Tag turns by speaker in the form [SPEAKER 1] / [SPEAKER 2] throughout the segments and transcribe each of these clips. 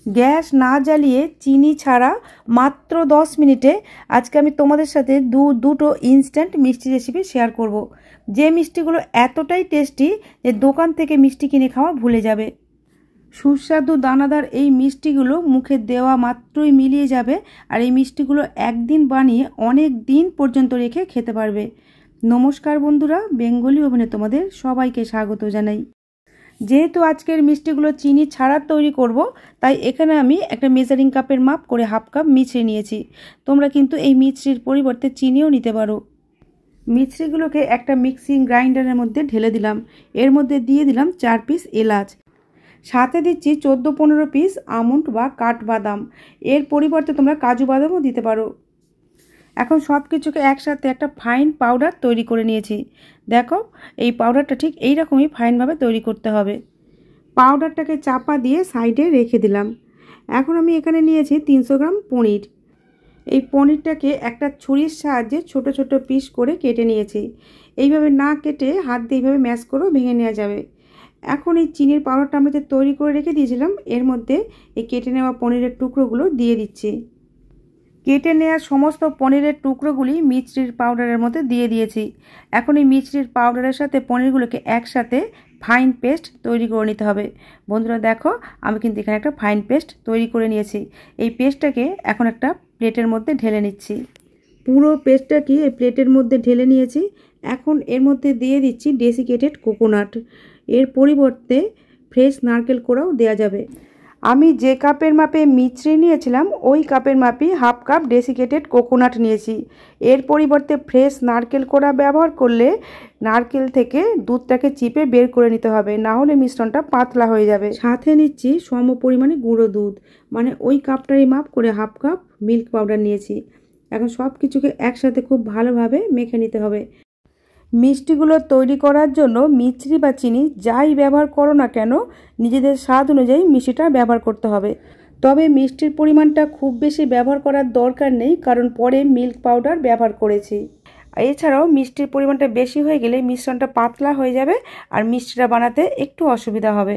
[SPEAKER 1] Gas না জ্বালিয়ে চিনি ছাড়া মাত্র 10 মিনিটে আজকে আমি তোমাদের সাথে দুটো ইনস্ট্যান্ট মিষ্টি রেসিপি শেয়ার করব। যে মিষ্টিগুলো এতটাই টেস্টি যে দোকান থেকে মিষ্টি কিনে খাওয়া ভুলে যাবে। সুস্বাদু দানাদার এই মিষ্টিগুলো মুখে দেওয়া মাত্রই মিলিয়ে যাবে, আর এই মিষ্টিগুলো একদিন বানিয়ে অনেক দিন পর্যন্ত রেখে খেতে পারবে। নমস্কার বন্ধুরা, বেঙ্গলি ওভেনে তোমাদের সবাইকে স্বাগত জানাই। যেহেতু আজকের মিষ্টিগুলো চিনি ছাড়া তৈরি করব, তাই এখানে আমি একটা মেজারিং কাপের মাপ করে হাফ কাপ মিছরি নিয়েছি। তোমরা কিন্তু এই মিছরির পরিবর্তে চিনিও নিতে পারো। মিছরিগুলোকে একটা মিক্সিং গ্রাইন্ডারের মধ্যে ঢেলে দিলাম। এর মধ্যে দিয়ে দিলাম 4 পিস এলাচ, সাথে দিচ্ছি 14-15 পিস আমন্ড বা কাঠবাদাম। এর পরিবর্তে তোমরা কাজু বাদামও দিতে পারো। এখন সব কিছুকে একসাথে একটা ফাইন পাউডার তৈরি করে নিয়েছি। দেখো, এই পাউডারটা ঠিক এই রকমই ফাইনভাবে তৈরি করতে হবে। পাউডারটাকে চাপা দিয়ে সাইডে রেখে দিলাম। এখন আমি এখানে নিয়েছি 300 গ্রাম পনির। এই পনিরটাকে একটা ছুরির সাহায্যে ছোট ছোট পিস করে কেটে নিয়েছি। এইভাবে না কেটে হাত দিয়ে এইভাবে ম্যাশ করেও ভেঙে নেওয়া যাবে। এখন এই চিনির পাউডারটা আমি যে তৈরি করে রেখে দিয়েছিলাম, এর মধ্যে এই কেটে নেওয়া পনিরের টুকরোগুলো দিয়ে দিচ্ছি। কেটে নেওয়া সমস্ত পনিরের টুকরোগুলি মিছরির পাউডারের মধ্যে দিয়ে দিয়েছি। এখন এই মিছরির পাউডারের সাথে পনিরগুলোকে একসাথে ফাইন পেস্ট তৈরি করে নিতে হবে। বন্ধুরা দেখো, আমি কিন্তু এখানে একটা ফাইন পেস্ট তৈরি করে নিয়েছি। এই পেস্টটাকে এখন একটা প্লেটের মধ্যে ঢেলে নিচ্ছি। পুরো পেস্টটাকে এই প্লেটের মধ্যে ঢেলে নিয়েছি। এখন এর মধ্যে দিয়ে দিচ্ছি ডেসিকেটেড কোকোনাট। এর পরিবর্তে ফ্রেশ নারকেল কোড়াও দেওয়া যাবে। আমি যে কাপের মাপে মিছরি নিয়েছিলাম ওই কাপের মাপে হাফ কাপ ডেসিকেটেড কোকোনাট নিয়েছি। এর পরিবর্তে ফ্রেশ নারকেল কোড়া ব্যবহার করলে নারকেল থেকে দুধটাকে চিপে বের করে নিতে হবে, না হলে মিশ্রণটা পাতলা হয়ে যাবে। সাথে নিচ্ছি সম পরিমাণে গুঁড়ো দুধ, মানে ওই কাপটারই মাপ করে হাফ কাপ মিল্ক পাউডার নিয়েছি। এখন সব কিছুকে একসাথে খুব ভালোভাবে মেখে নিতে হবে। মিষ্টিগুলো তৈরি করার জন্য মিছরি বা চিনি যাই ব্যবহার করো না কেন, নিজেদের স্বাদ অনুযায়ী মিষ্টিটা ব্যবহার করতে হবে। তবে মিষ্টির পরিমাণটা খুব বেশি ব্যবহার করার দরকার নেই, কারণ পরে মিল্ক পাউডার ব্যবহার করেছি। এছাড়াও মিষ্টির পরিমাণটা বেশি হয়ে গেলে মিশ্রণটা পাতলা হয়ে যাবে আর মিষ্টিটা বানাতে একটু অসুবিধা হবে।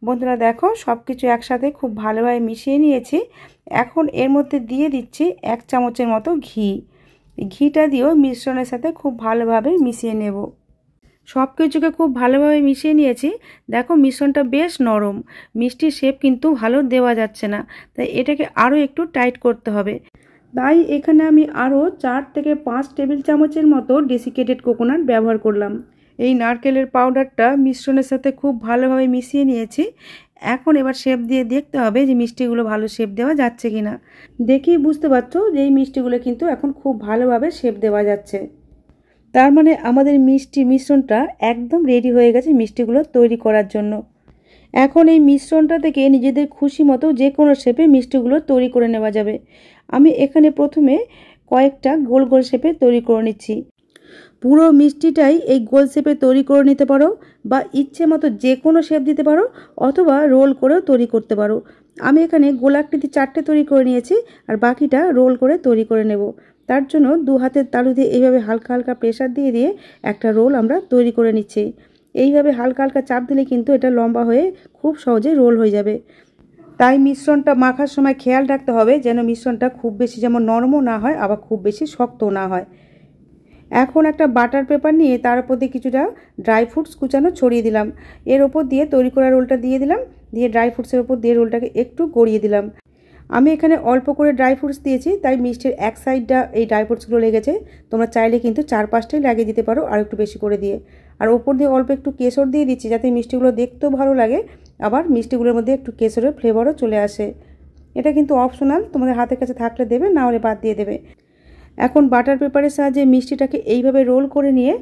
[SPEAKER 1] বন্ধুরা দেখো, সব কিছু একসাথে খুব ভালোভাবে মিশিয়ে নিয়েছি। এখন এর মধ্যে দিয়ে দিচ্ছি 1 চামচের মতো ঘি। ঘিটা দিয়েও মিশ্রণের সাথে খুব ভালোভাবে মিশিয়ে নেব। সব কিছুকে খুব ভালোভাবে মিশিয়ে নিয়েছি। দেখো, মিশ্রণটা বেশ নরম, মিষ্টির শেপ কিন্তু ভালো দেওয়া যাচ্ছে না, তাই এটাকে আরও একটু টাইট করতে হবে। তাই এখানে আমি আরও 4 থেকে 5 টেবিল চামচের মতো ডেসিকেটেড কোকোনাট ব্যবহার করলাম। এই নারকেলের পাউডারটা মিশ্রণের সাথে খুব ভালোভাবে মিশিয়ে নিয়েছি। এখন এবার শেপ দিয়ে দেখতে হবে যে মিষ্টিগুলো ভালো শেপ দেওয়া যাচ্ছে কিনা। দেখেই বুঝতে পারছো যে এই মিষ্টিগুলো কিন্তু এখন খুব ভালোভাবে শেপ দেওয়া যাচ্ছে। তার মানে আমাদের মিশ্রণটা একদম রেডি হয়ে গেছে মিষ্টিগুলো তৈরি করার জন্য। এখন এই মিশ্রণটা থেকে নিজেদের খুশি মতো যে কোনো শেপে মিষ্টিগুলো তৈরি করে নেওয়া যাবে। আমি এখানে প্রথমে কয়েকটা গোল গোল শেপে তৈরি করে নিচ্ছি। পুরো মিষ্টিটাই এই গোল শেপে তৈরি করে নিতে পারো, বা ইচ্ছে মতো যে কোনো শেপ দিতে পারো, অথবা রোল করেও তৈরি করতে পারো। আমি এখানে গোলাকৃতি 4টে তৈরি করে নিয়েছি, আর বাকিটা রোল করে তৈরি করে নেব। তার জন্য 2 হাতের তালু দিয়ে এইভাবে হালকা হালকা প্রেসার দিয়ে দিয়ে একটা রোল আমরা তৈরি করে নিচ্ছি। এইভাবে হালকা হালকা চাপ দিলে কিন্তু এটা লম্বা হয়ে খুব সহজে রোল হয়ে যাবে। তাই মিশ্রণটা মাখার সময় খেয়াল রাখতে হবে যেন মিশ্রণটা খুব বেশি যেমন নরমও না হয়, আবার খুব বেশি শক্তও না হয়। এখন একটা বাটার পেপার নিয়ে তার উপর দিয়ে কিছুটা ড্রাই ফ্রুটস কুচানো ছড়িয়ে দিলাম। এর ওপর দিয়ে তৈরি করা রোলটা দিয়ে দিলাম, দিয়ে ড্রাই ফ্রুটসের ওপর দিয়ে রোলটাকে একটু গড়িয়ে দিলাম। আমি এখানে অল্প করে ড্রাই ফ্রুটস দিয়েছি, তাই মিষ্টির এক সাইডটা এই ড্রাই ফ্রুটসগুলো লেগেছে। তোমরা চাইলে কিন্তু 4-5টাই লাগিয়ে দিতে পারো আর একটু বেশি করে দিয়ে। আর ওপর দিয়ে অল্প একটু কেশর দিয়ে দিচ্ছি, যাতে মিষ্টিগুলো দেখতেও ভালো লাগে, আবার মিষ্টিগুলোর মধ্যে একটু কেশরের ফ্লেভারও চলে আসে। এটা কিন্তু অপশনাল, তোমাদের হাতের কাছে থাকলে দেবে, না হলে বাদ দিয়ে দেবে। এখন বাটার পেপারের সাহায্যে মিষ্টিটাকে এইভাবে রোল করে নিয়ে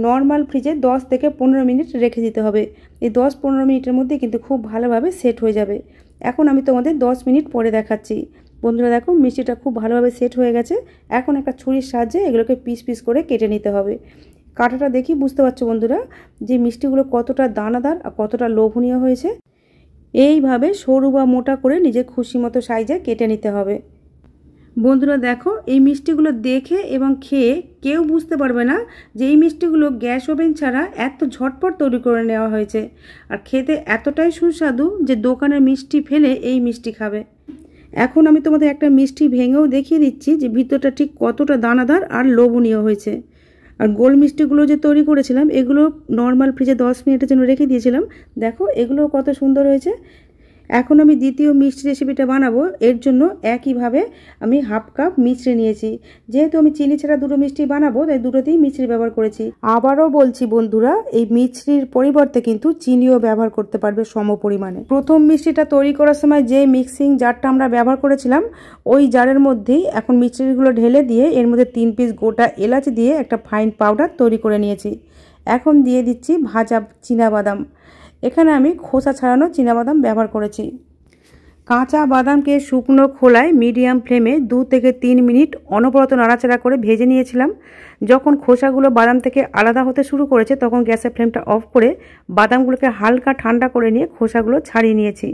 [SPEAKER 1] নর্মাল ফ্রিজে 10 থেকে 15 মিনিট রেখে দিতে হবে। এই 10-15 মিনিটের মধ্যে কিন্তু খুব ভালোভাবে সেট হয়ে যাবে। এখন আমি তোমাদের 10 মিনিট পরে দেখাচ্ছি। বন্ধুরা দেখো, মিষ্টিটা খুব ভালোভাবে সেট হয়ে গেছে। এখন একটা ছুরির সাহায্যে এগুলোকে পিস পিস করে কেটে নিতে হবে। কাটাটা দেখি বুঝতে পারছো বন্ধুরা যে মিষ্টিগুলো কতটা দানাদার আর কতটা লোভনীয় হয়েছে। এইভাবে সরু বা মোটা করে নিজের খুশি মতো সাইজে কেটে নিতে হবে। বন্ধুরা দেখো, এই মিষ্টিগুলো দেখে এবং খেয়ে কেউ বুঝতে পারবে না যে এই মিষ্টিগুলো গ্যাস ওভেন ছাড়া এত ঝটপট তৈরি করে নেওয়া হয়েছে। আর খেতে এতটাই সুস্বাদু যে দোকানের মিষ্টি ফেলে এই মিষ্টি খাবে। এখন আমি তোমাদের একটা মিষ্টি ভেঙেও দেখিয়ে দিচ্ছি যে ভিতরটা ঠিক কতটা দানাদার আর লোভনীয় হয়েছে। আর গোল মিষ্টিগুলো যে তৈরি করেছিলাম এগুলো নর্মাল ফ্রিজে 10 মিনিটের জন্য রেখে দিয়েছিলাম। দেখো এগুলো কত সুন্দর হয়েছে। এখন আমি দ্বিতীয় মিষ্টি রেসিপিটা বানাবো। এর জন্য একইভাবে আমি হাফ কাপ মিশ্রি নিয়েছি। যেহেতু আমি চিনি ছাড়া দুটো মিষ্টি বানাবো তাই দুটোতেই মিশ্রি ব্যবহার করেছি। আবারও বলছি বন্ধুরা, এই মিশ্রির পরিবর্তে কিন্তু চিনিও ব্যবহার করতে পারবে সম পরিমাণে। প্রথম মিষ্টিটা তৈরি করার সময় যে মিক্সিং জারটা আমরা ব্যবহার করেছিলাম ওই জারের মধ্যেই এখন মিশ্রিগুলো ঢেলে দিয়ে এর মধ্যে 3 পিস গোটা এলাচ দিয়ে একটা ফাইন পাউডার তৈরি করে নিয়েছি। এখন দিয়ে দিচ্ছি ভাজা চীনাবাদাম। এখানে আমি খোসা ছাড়ানো চীনাবাদাম ব্যবহার করেছি। কাঁচা বাদামকে শুকনো খোলায় মিডিয়াম ফ্লেমে 2 থেকে 3 মিনিট অনবরত নাড়াচাড়া করে ভেজে নিয়েছিলাম। যখন খোসাগুলো বাদাম থেকে আলাদা হতে শুরু করেছে তখন গ্যাসের ফ্লেমটা অফ করে বাদামগুলোকে হালকা ঠান্ডা করে নিয়ে খোসাগুলো ছাড়িয়ে নিয়েছি।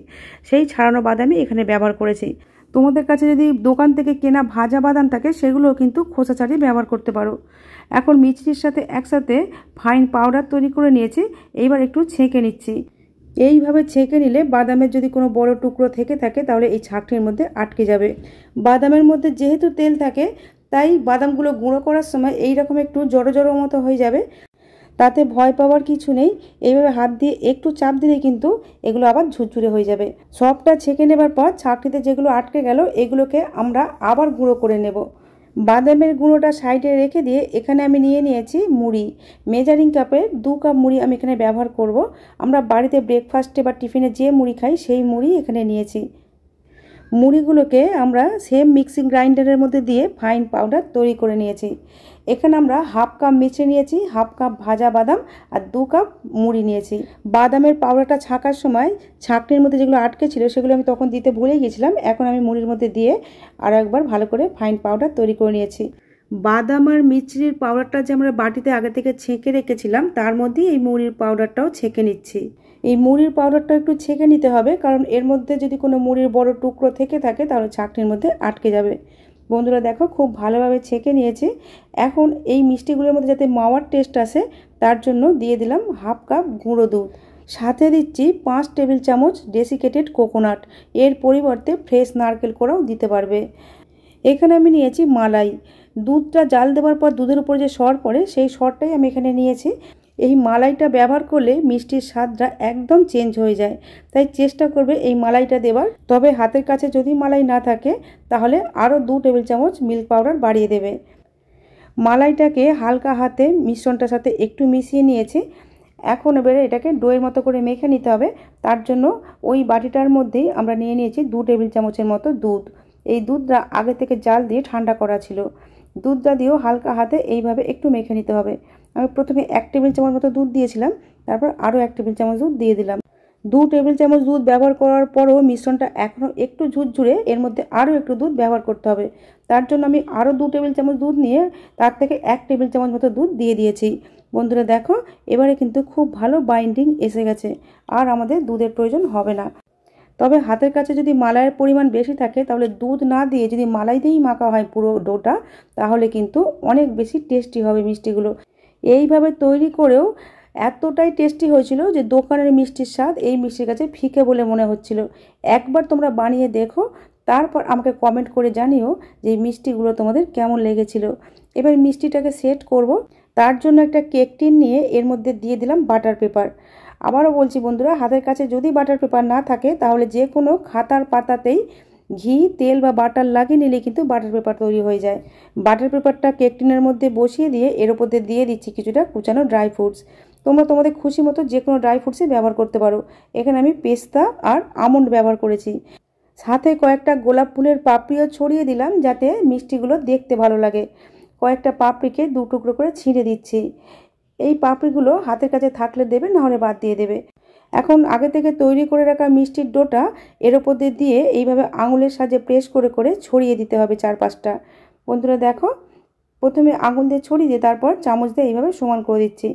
[SPEAKER 1] সেই ছাড়ানো বাদামই এখানে ব্যবহার করেছি। তোমাদের কাছে যদি দোকান থেকে কেনা ভাজা বাদাম থাকে সেগুলোও কিন্তু খোসা ছাড়িয়ে ব্যবহার করতে পারো। এখন মিষ্টির সাথে একসাথে ফাইন পাউডার তৈরি করে নিয়েছি। এইবার একটু ছেঁকে নিচ্ছি। এইভাবে ছেঁকে নিলে বাদামের যদি কোনো বড় টুকরো থেকে থাকে তাহলে এই ছাঁকনির মধ্যে আটকে যাবে। বাদামের মধ্যে যেহেতু তেল থাকে তাই বাদামগুলো গুঁড়ো করার সময় এইরকম একটু জড়ো জড়ো মতো হয়ে যাবে। তাতে ভয় পাওয়ার কিছু নেই। এইভাবে হাত দিয়ে একটু চাপ দিলেই কিন্তু এগুলো আবার ঝুরঝুরে হয়ে যাবে। সবটা ছেঁকে নেবার পর ছাঁকনিতে যেগুলো আটকে গেল এগুলোকে আমরা আবার গুঁড়ো করে নেব। বাদামের গুঁড়োটা সাইডে রেখে দিয়ে এখানে আমি নিয়ে নিয়েছি মুড়ি। মেজারিং কাপে 2 কাপ মুড়ি আমি এখানে ব্যবহার করব। আমরা বাড়িতে ব্রেকফাস্টে বা টিফিনে যে মুড়ি খাই সেই মুড়ি এখানে নিয়েছি। মুড়িগুলোকে আমরা সেম মিক্সিং গ্রাইন্ডারের মধ্যে দিয়ে ফাইন পাউডার তৈরি করে নিয়েছি। এখানে আমরা হাফ কাপ মিষ্টি নিয়েছি, হাফ কাপ ভাজা বাদাম আর 2 কাপ মুড়ি নিয়েছি। বাদামের পাউডারটা ছাঁকার সময় ছাঁকনির মধ্যে যেগুলো আটকে ছিল সেগুলো আমি তখন দিতে ভুলে গিয়েছিলাম। এখন আমি মুড়ির মধ্যে দিয়ে আরও একবার ভালো করে ফাইন পাউডার তৈরি করে নিয়েছি। বাদাম আর মিষ্টির পাউডারটা যে আমরা বাটিতে আগে থেকে ছেঁকে রেখেছিলাম তার মধ্যেই এই মুড়ির পাউডারটাও ছেঁকে নিচ্ছি। এই মুড়ির পাউডারটা একটু ছেঁকে নিতে হবে, কারণ এর মধ্যে যদি কোনো মুড়ির বড় টুকরো থেকে থাকে তাহলে ছাঁকনির মধ্যে আটকে যাবে। বন্ধুরা দেখো, খুব ভালোভাবে ছেঁকে নিয়েছি। এখন এই মিষ্টিগুলোর মধ্যে যাতে মাওয়ার টেস্ট আসে তার জন্য দিয়ে দিলাম হাফ কাপ গুঁড়ো দুধ। সাথে দিচ্ছি 5 টেবিল চামচ ডেসিকেটেড কোকোনাট। এর পরিবর্তে ফ্রেশ নারকেল কোড়াও দিতে পারবে। এখানে আমি নিয়েছি মালাই। দুধটা জাল দেওয়ার পর দুধের উপর যে সর পড়ে সেই সরটাই আমি এখানে নিয়েছি। এই মালাইটা ব্যবহার করলে মিষ্টির স্বাদটা একদম চেঞ্জ হয়ে যায়, তাই চেষ্টা করবে এই মালাইটা দেবার। তবে হাতের কাছে যদি মালাই না থাকে তাহলে আরও 2 টেবিল চামচ মিল্ক পাউডার বাড়িয়ে দেবে। মালাইটাকে হালকা হাতে মিশ্রণটার সাথে একটু মিশিয়ে নিয়েছি। এখন এবারে এটাকে ডোয়ের মতো করে মেখে নিতে হবে। তার জন্য ওই বাটিটার মধ্যেই আমরা নিয়ে নিয়েছি 2 টেবিল চামচের মতো দুধ। এই দুধটা আগে থেকে জাল দিয়ে ঠান্ডা করা ছিল। দুধটা দিয়েও হালকা হাতে এইভাবে একটু মেখে নিতে হবে। আমি প্রথমে 1 টেবিল চামচ মতো দুধ দিয়েছিলাম, তারপর আরও 1 টেবিল চামচ দুধ দিয়ে দিলাম। 2 টেবিল চামচ দুধ ব্যবহার করার পরও মিশ্রণটা এখনও একটু ঝুরঝুরে, এর মধ্যে আরও একটু দুধ ব্যবহার করতে হবে। তার জন্য আমি আরও 2 টেবিল চামচ দুধ নিয়ে তার থেকে 1 টেবিল চামচ মতো দুধ দিয়ে দিয়েছি। বন্ধুরা দেখো, এবারে কিন্তু খুব ভালো বাইন্ডিং এসে গেছে, আর আমাদের দুধের প্রয়োজন হবে না। তবে হাতের কাছে যদি মালাইয়ের পরিমাণ বেশি থাকে তাহলে দুধ না দিয়ে যদি মালাই দিয়েই মাখা হয় পুরো ডোটা তাহলে কিন্তু অনেক বেশি টেস্টি হবে মিষ্টিগুলো। এইভাবে তৈরি করেও এতটাই টেস্টি হয়েছিল যে দোকানের মিষ্টির স্বাদ এই মিষ্টির কাছে ফিকে বলে মনে হচ্ছিল। একবার তোমরা বানিয়ে দেখো, তারপর আমাকে কমেন্ট করে জানিও যে এই মিষ্টিগুলো তোমাদের কেমন লেগেছিল। এবার মিষ্টিটাকে সেট করব। তার জন্য একটা কেক টিন নিয়ে এর মধ্যে দিয়ে দিলাম বাটার পেপার। আবারও বলছি বন্ধুরা, হাতের কাছে যদি বাটার পেপার না থাকে তাহলে যে কোনো খাতার পাতাতেই ঘি, তেল বা বাটার লাগিয়ে নিলে কিন্তু বাটার পেপার তৈরি হয়ে যায়। বাটার পেপারটা কেক টিনের মধ্যে বসিয়ে দিয়ে এর উপর দিয়ে দিচ্ছি কিছুটা কুচানো ড্রাই ফ্রুটস। তোমরা তোমাদের খুশি মতো যে কোনো ড্রাই ফ্রুটসই ব্যবহার করতে পারো। এখানে আমি পেস্তা আর আমন্ড ব্যবহার করেছি। সাথে কয়েকটা গোলাপ ফুলের পাপড়িও ছড়িয়ে দিলাম যাতে মিষ্টিগুলো দেখতে ভালো লাগে। কয়েকটা পাপড়িকে 2 টুকরো করে ছিঁড়ে দিচ্ছি। এই পাপড়িগুলো হাতের কাছে থাকলে দেবে, নাহলে বাদ দিয়ে দেবে। এখন আগে থেকে তৈরি করে রাখা মিষ্টির ডোটা এর ওপর দিয়ে এইভাবে আঙুলের সাহায্যে প্রেস করে করে ছড়িয়ে দিতে হবে 4-5টা। বন্ধুরা দেখো, প্রথমে আঙুল দিয়ে ছড়িয়ে দিয়ে তারপর চামচ দিয়ে এইভাবে সমান করে দিচ্ছি।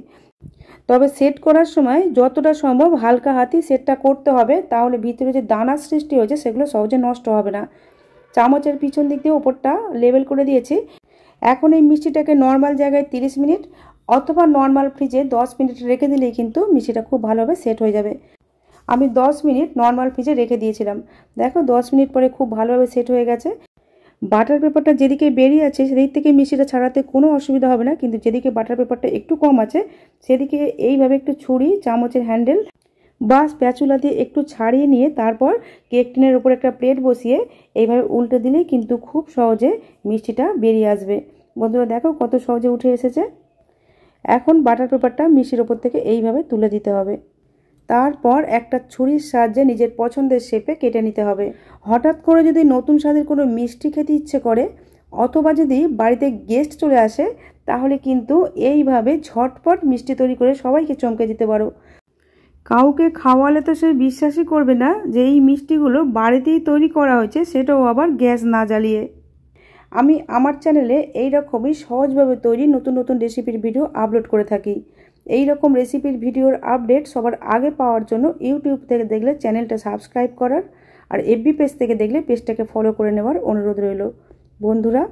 [SPEAKER 1] তবে সেট করার সময় যতটা সম্ভব হালকা হাতেই সেটটা করতে হবে, তাহলে ভিতরে যে দানা সৃষ্টি হয়েছে সেগুলো সহজে নষ্ট হবে না। চামচের পিছন দিক দিয়ে ওপরটা লেবেল করে দিয়েছি। এখন এই মিষ্টিটাকে নর্মাল জায়গায় 30 মিনিট অথবা নর্মাল ফ্রিজে 10 মিনিট রেখে দিলেই কিন্তু মিষ্টিটা খুব ভালোভাবে সেট হয়ে যাবে। আমি 10 মিনিট নর্মাল ফ্রিজে রেখে দিয়েছিলাম। দেখো 10 মিনিট পরে খুব ভালোভাবে সেট হয়ে গেছে। বাটার পেপারটা যেদিকে বেরিয়ে আছে সেদিক থেকে মিষ্টিটা ছাড়াতে কোনো অসুবিধা হবে না, কিন্তু যেদিকে বাটার পেপারটা একটু কম আছে সেদিকে এইভাবে একটু ছুরি, চামচের হ্যান্ডেল বা স্প্যাচুলা দিয়ে একটু ছাড়িয়ে নিয়ে তারপর কেক টিনের উপর একটা প্লেট বসিয়ে এইভাবে উল্টে দিলেই কিন্তু খুব সহজে মিষ্টিটা বেরিয়ে আসবে। বন্ধুরা দেখো কত সহজে উঠে এসেছে। এখন বাটার পেপারটা মিষ্টির ওপর থেকে এইভাবে তুলে দিতে হবে। তারপর একটা ছুরির সাহায্যে নিজের পছন্দের শেপে কেটে নিতে হবে। হঠাৎ করে যদি নতুন স্বাদের কোনো মিষ্টি খেতে ইচ্ছে করে অথবা যদি বাড়িতে গেস্ট চলে আসে তাহলে কিন্তু এইভাবে ঝটপট মিষ্টি তৈরি করে সবাইকে চমকে দিতে পারো। কাউকে খাওয়ালে তো সে বিশ্বাসই করবে না যে এই মিষ্টিগুলো বাড়িতেই তৈরি করা হয়েছে, সেটাও আবার গ্যাস না জ্বালিয়ে। আমি আমার চ্যানেলে এই রকমই সহজভাবে তৈরি নতুন নতুন রেসিপির ভিডিও আপলোড করে থাকি। এই রকম রেসিপির ভিডিওর আপডেট সবার আগে পাওয়ার জন্য ইউটিউব থেকে দেখলে চ্যানেলটা সাবস্ক্রাইব করার আর এফবি পেজ থেকে দেখলে পেজটাকে ফলো করে নেওয়ার অনুরোধ রইল। বন্ধুরা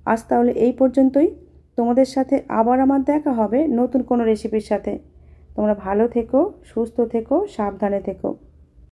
[SPEAKER 1] আজ তাহলে এই পর্যন্তই। তোমাদের সাথে আবার আমার দেখা হবে নতুন কোনো রেসিপির সাথে। তোমরা ভালো থেকো, সুস্থ থেকো, সাবধানে থেকো।